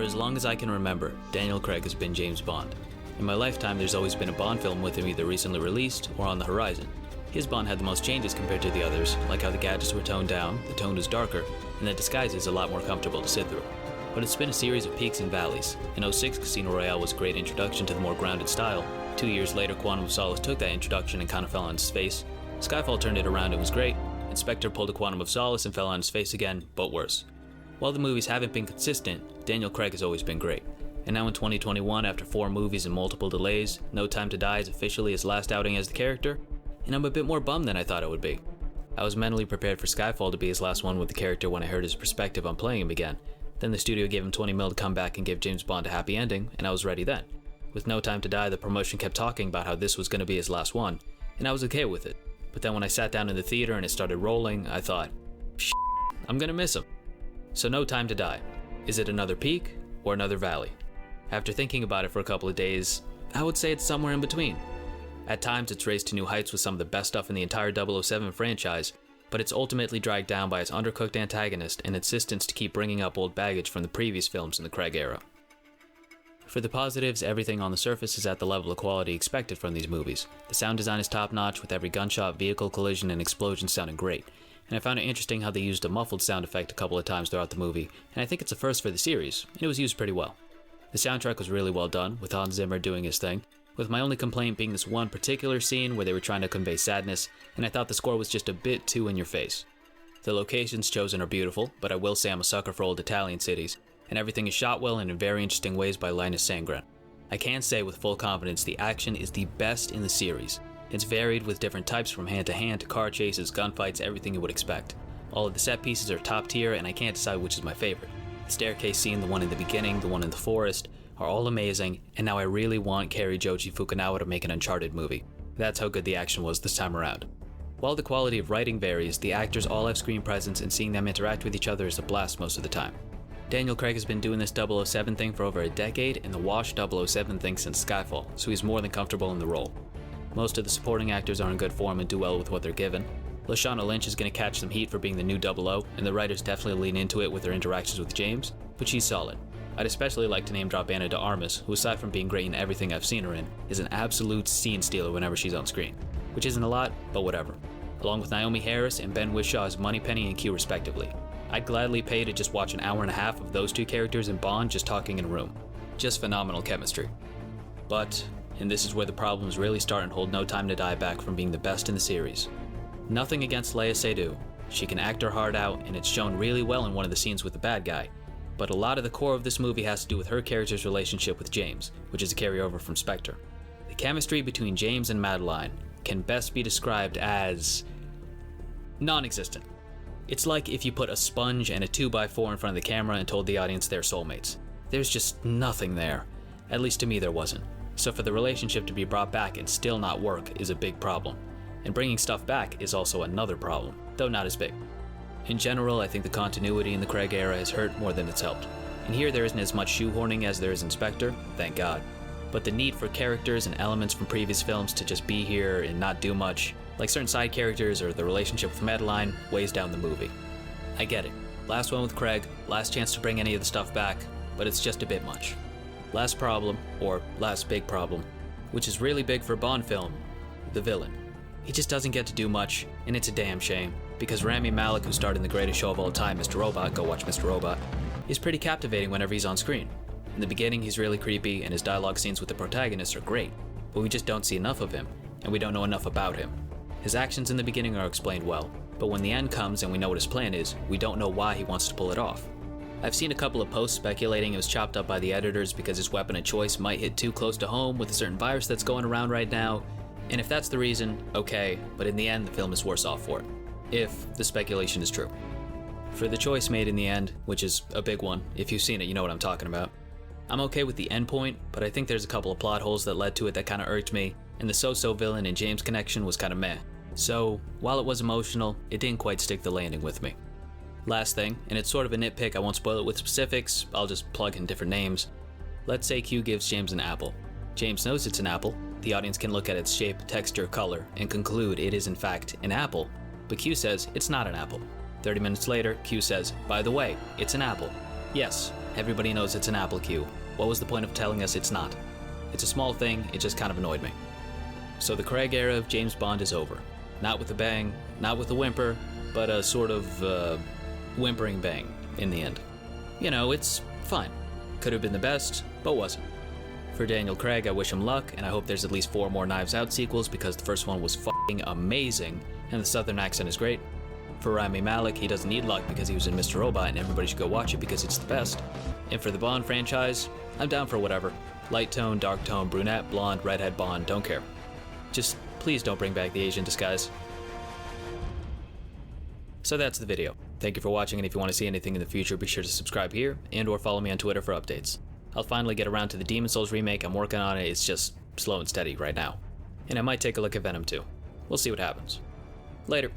as long as I can remember, Daniel Craig has been James Bond. In my lifetime, there's always been a Bond film with him either recently released or on the horizon. His Bond had the most changes compared to the others, like how the gadgets were toned down, the tone was darker, and the disguise is a lot more comfortable to sit through. But it's been a series of peaks and valleys. In '06, Casino Royale was a great introduction to the more grounded style. 2 years later, Quantum of Solace took that introduction and kind of fell on its face. Skyfall turned it around and was great, and Spectre pulled a Quantum of Solace and fell on his face again, but worse. While the movies haven't been consistent, Daniel Craig has always been great. And now in 2021, after 4 movies and multiple delays, No Time to Die is officially his last outing as the character, and I'm a bit more bummed than I thought it would be. I was mentally prepared for Skyfall to be his last one with the character when I heard his perspective on playing him again. Then the studio gave him $20 million to come back and give James Bond a happy ending, and I was ready then. With No Time to Die, the promotion kept talking about how this was going to be his last one, and I was okay with it. But then when I sat down in the theater and it started rolling, I thought, I'm gonna miss him. So No Time to Die. Is it another peak or another valley? After thinking about it for a couple of days, I would say it's somewhere in between. At times it's raised to new heights with some of the best stuff in the entire 007 franchise, but it's ultimately dragged down by its undercooked antagonist and insistence to keep bringing up old baggage from the previous films in the Craig era. For the positives, everything on the surface is at the level of quality expected from these movies. The sound design is top-notch, with every gunshot, vehicle collision, and explosion sounding great. And I found it interesting how they used a muffled sound effect a couple of times throughout the movie, and I think it's a first for the series, and it was used pretty well. The soundtrack was really well done, with Hans Zimmer doing his thing, with my only complaint being this one particular scene where they were trying to convey sadness, and I thought the score was just a bit too in your face. The locations chosen are beautiful, but I will say I'm a sucker for old Italian cities, and everything is shot well and in very interesting ways by Linus Sandgren. I can say with full confidence the action is the best in the series. It's varied with different types from hand to car chases, gunfights, everything you would expect. All of the set pieces are top tier and I can't decide which is my favorite. The staircase scene, the one in the beginning, the one in the forest, are all amazing, and now I really want Cary Joji Fukunaga to make an Uncharted movie. That's how good the action was this time around. While the quality of writing varies, the actors all have screen presence and seeing them interact with each other is a blast most of the time. Daniel Craig has been doing this 007 thing for over a decade and the washed 007 thing since Skyfall, so he's more than comfortable in the role. Most of the supporting actors are in good form and do well with what they're given. Lashana Lynch is going to catch some heat for being the new 00, and the writers definitely lean into it with their interactions with James, but she's solid. I'd especially like to name drop Ana de Armas, who aside from being great in everything I've seen her in, is an absolute scene stealer whenever she's on screen. Which isn't a lot, but whatever. Along with Naomi Harris and Ben Whishaw as Moneypenny and Q respectively. I'd gladly pay to just watch an hour and a half of those two characters in Bond just talking in a room. Just phenomenal chemistry. But, and this is where the problems really start and hold No Time to Die back from being the best in the series. Nothing against Léa Seydoux. She can act her heart out and it's shown really well in one of the scenes with the bad guy. But a lot of the core of this movie has to do with her character's relationship with James, which is a carryover from Spectre. The chemistry between James and Madeline can best be described as non-existent. It's like if you put a sponge and a 2x4 in front of the camera and told the audience they're soulmates. There's just nothing there. At least to me there wasn't. So for the relationship to be brought back and still not work is a big problem. And bringing stuff back is also another problem, though not as big. In general, I think the continuity in the Craig era has hurt more than it's helped. And here there isn't as much shoehorning as there is in Spectre, thank God. But the need for characters and elements from previous films to just be here and not do much, like certain side characters or the relationship with Madeline, weighs down the movie. I get it. Last one with Craig, last chance to bring any of the stuff back, but it's just a bit much. Last problem, or last big problem, which is really big for a Bond film, the villain. He just doesn't get to do much, and it's a damn shame, because Rami Malek, who starred in the greatest show of all time, Mr.Robot, go watch Mr.Robot, is pretty captivating whenever he's on screen. In the beginning, he's really creepy, and his dialogue scenes with the protagonists are great, but we just don't see enough of him, and we don't know enough about him. His actions in the beginning are explained well, but when the end comes and we know what his plan is, we don't know why he wants to pull it off. I've seen a couple of posts speculating it was chopped up by the editors because his weapon of choice might hit too close to home with a certain virus that's going around right now, and if that's the reason, okay, but in the end the film is worse off for it. If the speculation is true. For the choice made in the end, which is a big one, if you've seen it you know what I'm talking about. I'm okay with the end point, but I think there's a couple of plot holes that led to it that kinda irked me, and the so-so villain and James connection was kinda meh. So, while it was emotional, it didn't quite stick the landing with me. Last thing, and it's sort of a nitpick, I won't spoil it with specifics, I'll just plug in different names. Let's say Q gives James an apple. James knows it's an apple, the audience can look at its shape, texture, color, and conclude it is in fact an apple, but Q says it's not an apple. 30 minutes later, Q says, by the way, it's an apple. Yes, Everybody knows it's an Apple Q. What was the point of telling us it's not? It's a small thing, it just kind of annoyed me. So the Craig era of James Bond is over. Not with a bang, not with a whimper, but a sort of, whimpering bang in the end. You know, it's fine. Could have been the best, but wasn't. For Daniel Craig, I wish him luck, and I hope there's at least 4 more Knives Out sequels because the first one was f***ing amazing, and the southern accent is great. For Rami Malek, he doesn't need luck because he was in Mr.Robot, and everybody should go watch it because it's the best. And for the Bond franchise, I'm down for whatever. Light tone, dark tone, brunette, blonde, redhead Bond, don't care. Just please don't bring back the Asian disguise. So that's the video. Thank you for watching, and if you want to see anything in the future, be sure to subscribe here and or follow me on Twitter for updates. I'll finally get around to the Demon's Souls remake. I'm working on it. It's just slow and steady right now. And I might take a look at Venom too. We'll see what happens. Later.